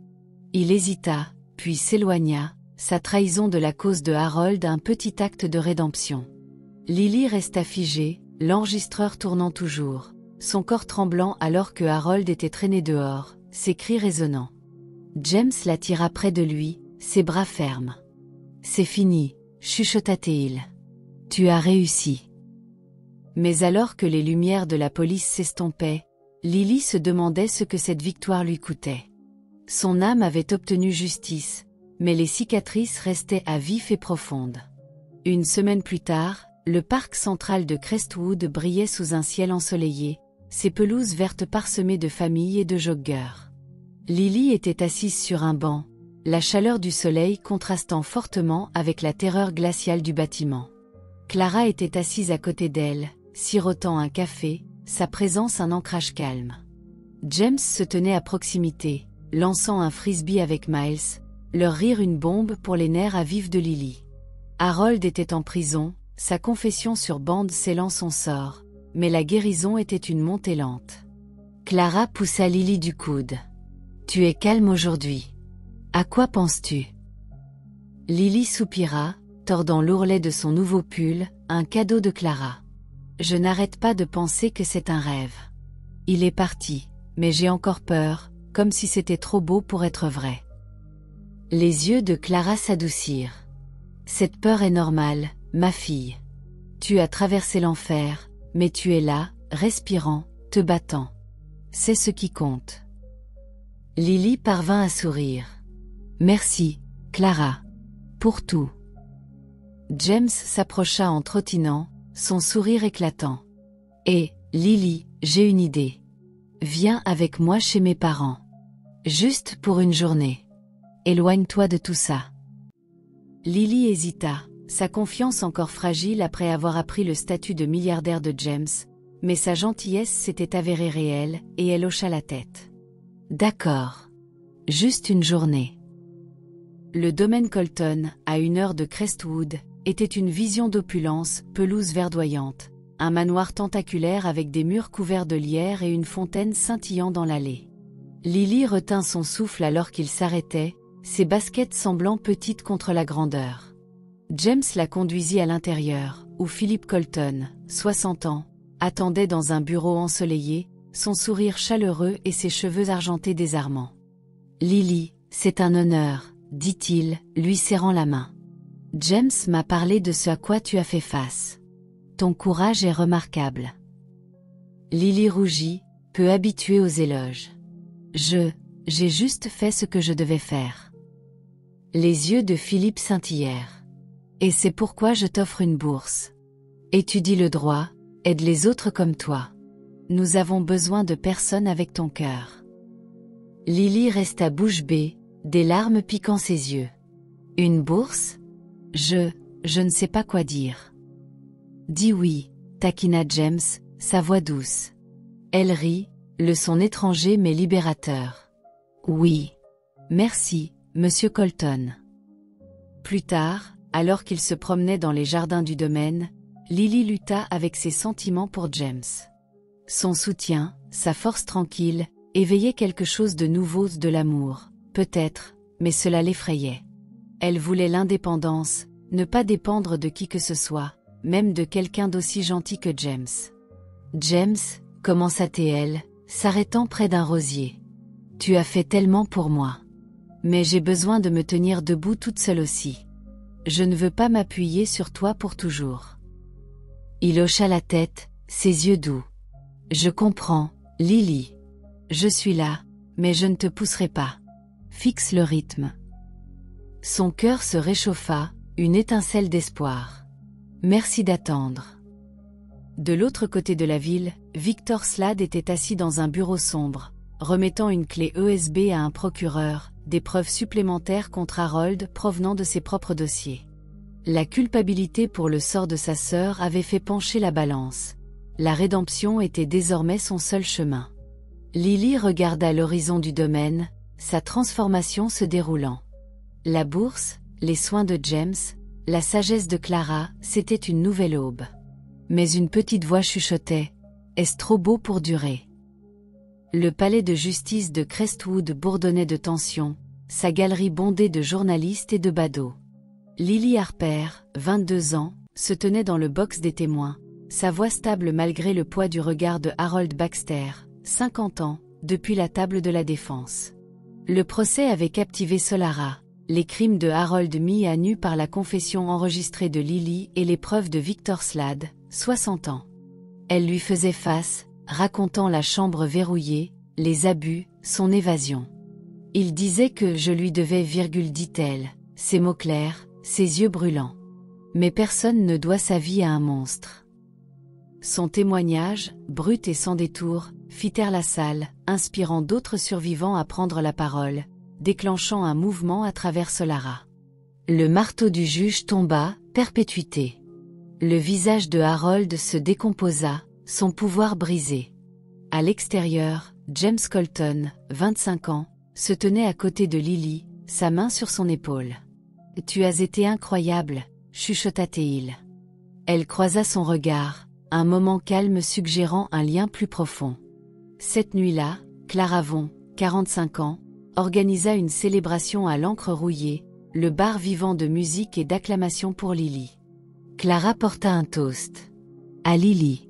Il hésita, puis s'éloigna, sa trahison de la cause de Harold un petit acte de rédemption. Lily resta figée, l'enregistreur tournant toujours, son corps tremblant alors que Harold était traîné dehors, ses cris résonnants. James l'attira près de lui, ses bras fermes. « C'est fini », chuchota-t-il. « Tu as réussi. » Mais alors que les lumières de la police s'estompaient, Lily se demandait ce que cette victoire lui coûtait. Son âme avait obtenu justice, mais les cicatrices restaient à vif et profondes. Une semaine plus tard, le parc central de Crestwood brillait sous un ciel ensoleillé, ses pelouses vertes parsemées de familles et de joggeurs. Lily était assise sur un banc, la chaleur du soleil contrastant fortement avec la terreur glaciale du bâtiment. Clara était assise à côté d'elle, sirotant un café, sa présence un ancrage calme. James se tenait à proximité, lançant un frisbee avec Miles, leur rire une bombe pour les nerfs à vif de Lily. Harold était en prison, sa confession sur bande scellant son sort, mais la guérison était une montée lente. Clara poussa Lily du coude. « Tu es calme aujourd'hui. À quoi penses-tu » Lily soupira, tordant l'ourlet de son nouveau pull, un cadeau de Clara. « Je n'arrête pas de penser que c'est un rêve. Il est parti, mais j'ai encore peur, comme si c'était trop beau pour être vrai. » Les yeux de Clara s'adoucirent. « Cette peur est normale, ma fille. Tu as traversé l'enfer, mais tu es là, respirant, te battant. C'est ce qui compte. » Lily parvint à sourire. « Merci, Clara. Pour tout. » James s'approcha en trottinant, son sourire éclatant. « Et, Lily, j'ai une idée. Viens avec moi chez mes parents. Juste pour une journée. Éloigne-toi de tout ça. » Lily hésita, sa confiance encore fragile après avoir appris le statut de milliardaire de James, mais sa gentillesse s'était avérée réelle, et elle hocha la tête. « D'accord. Juste une journée. » Le domaine Colton, à 1 heure de Crestwood, était une vision d'opulence, pelouse verdoyante, un manoir tentaculaire avec des murs couverts de lierre et une fontaine scintillant dans l'allée. Lily retint son souffle alors qu'il s'arrêtait, ses baskets semblant petites contre la grandeur. James la conduisit à l'intérieur, où Philip Colton, 60 ans, attendait dans un bureau ensoleillé, son sourire chaleureux et ses cheveux argentés désarmants. « Lily, c'est un honneur, » dit-il, lui serrant la main. « James m'a parlé de ce à quoi tu as fait face. Ton courage est remarquable. » Lily rougit, peu habituée aux éloges. « J'ai juste fait ce que je devais faire. » Les yeux de Philippe scintillèrent. « Et c'est pourquoi je t'offre une bourse. Étudie le droit, aide les autres comme toi. Nous avons besoin de personnes avec ton cœur. » Lily resta bouche bée, des larmes piquant ses yeux. « Une bourse ? Je ne sais pas quoi dire. »« Dis oui, » taquina James, sa voix douce. Elle rit, le son étranger mais libérateur. « Oui. Merci, Monsieur Colton. » Plus tard, alors qu'il se promenait dans les jardins du domaine, Lily lutta avec ses sentiments pour James. Son soutien, sa force tranquille, éveillaient quelque chose de nouveau de l'amour, peut-être, mais cela l'effrayait. Elle voulait l'indépendance, ne pas dépendre de qui que ce soit, même de quelqu'un d'aussi gentil que James. « James, » commença-t-elle, s'arrêtant près d'un rosier. « Tu as fait tellement pour moi. Mais j'ai besoin de me tenir debout toute seule aussi. Je ne veux pas m'appuyer sur toi pour toujours. » Il hocha la tête, ses yeux doux. « Je comprends, Lily. Je suis là, mais je ne te pousserai pas. Fixe le rythme. Son cœur se réchauffa, une étincelle d'espoir. Merci d'attendre. De l'autre côté de la ville, Victor Slade était assis dans un bureau sombre, remettant une clé USB à un procureur, des preuves supplémentaires contre Harold provenant de ses propres dossiers. La culpabilité pour le sort de sa sœur avait fait pencher la balance. La rédemption était désormais son seul chemin. Lily regarda l'horizon du domaine, sa transformation se déroulant. La bourse, les soins de James, la sagesse de Clara, c'était une nouvelle aube. Mais une petite voix chuchotait « Est-ce trop beau pour durer ?» Le palais de justice de Crestwood bourdonnait de tension, sa galerie bondée de journalistes et de badauds. Lily Harper, 22 ans, se tenait dans le box des témoins, sa voix stable malgré le poids du regard de Harold Baxter, 50 ans, depuis la table de la défense. Le procès avait captivé Solara, les crimes de Harold mis à nu par la confession enregistrée de Lily et les preuves de Victor Slade, 60 ans. Elle lui faisait face, racontant la chambre verrouillée, les abus, son évasion. Il disait que je lui devais, dit-elle, ses mots clairs, ses yeux brûlants. Mais personne ne doit sa vie à un monstre. Son témoignage, brut et sans détour, fit taire la salle, inspirant d'autres survivants à prendre la parole, déclenchant un mouvement à travers Solara. Le marteau du juge tomba, perpétuité. Le visage de Harold se décomposa, son pouvoir brisé. À l'extérieur, James Colton, 25 ans, se tenait à côté de Lily, sa main sur son épaule. « Tu as été incroyable », chuchota-t-il. Elle croisa son regard, un moment calme suggérant un lien plus profond. Cette nuit-là, Clara Vaughan, 45 ans, organisa une célébration à l'encre rouillée, le bar vivant de musique et d'acclamation pour Lily. Clara porta un toast. À Lily.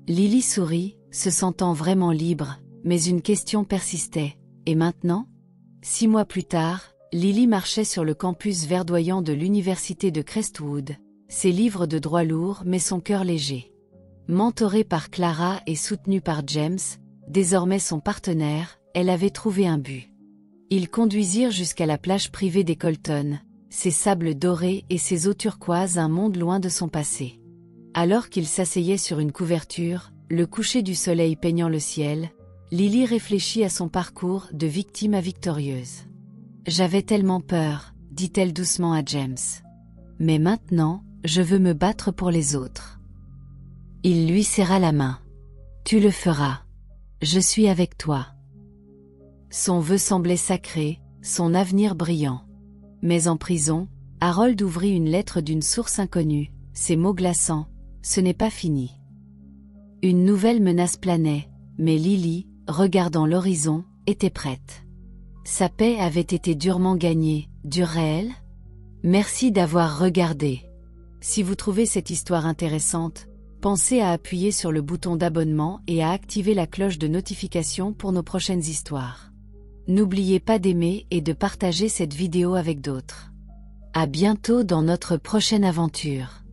Lily sourit, se sentant vraiment libre, mais une question persistait. Et maintenant ? 6 mois plus tard, Lily marchait sur le campus verdoyant de l'université de Crestwood, ses livres de droit lourds mais son cœur léger. Mentorée par Clara et soutenue par James, désormais son partenaire, elle avait trouvé un but. Ils conduisirent jusqu'à la plage privée des Colton, ses sables dorés et ses eaux turquoises, un monde loin de son passé. Alors qu'ils s'asseyaient sur une couverture, le coucher du soleil peignant le ciel, Lily réfléchit à son parcours de victime à victorieuse. « J'avais tellement peur », dit-elle doucement à James. « Mais maintenant, je veux me battre pour les autres. » Il lui serra la main. « Tu le feras. Je suis avec toi. » Son vœu semblait sacré, son avenir brillant. Mais en prison, Harold ouvrit une lettre d'une source inconnue, ses mots glaçants, « Ce n'est pas fini. » Une nouvelle menace planait, mais Lily, regardant l'horizon, était prête. Sa paix avait été durement gagnée, durerait-elle ? Merci d'avoir regardé. Si vous trouvez cette histoire intéressante, pensez à appuyer sur le bouton d'abonnement et à activer la cloche de notification pour nos prochaines histoires. N'oubliez pas d'aimer et de partager cette vidéo avec d'autres. À bientôt dans notre prochaine aventure.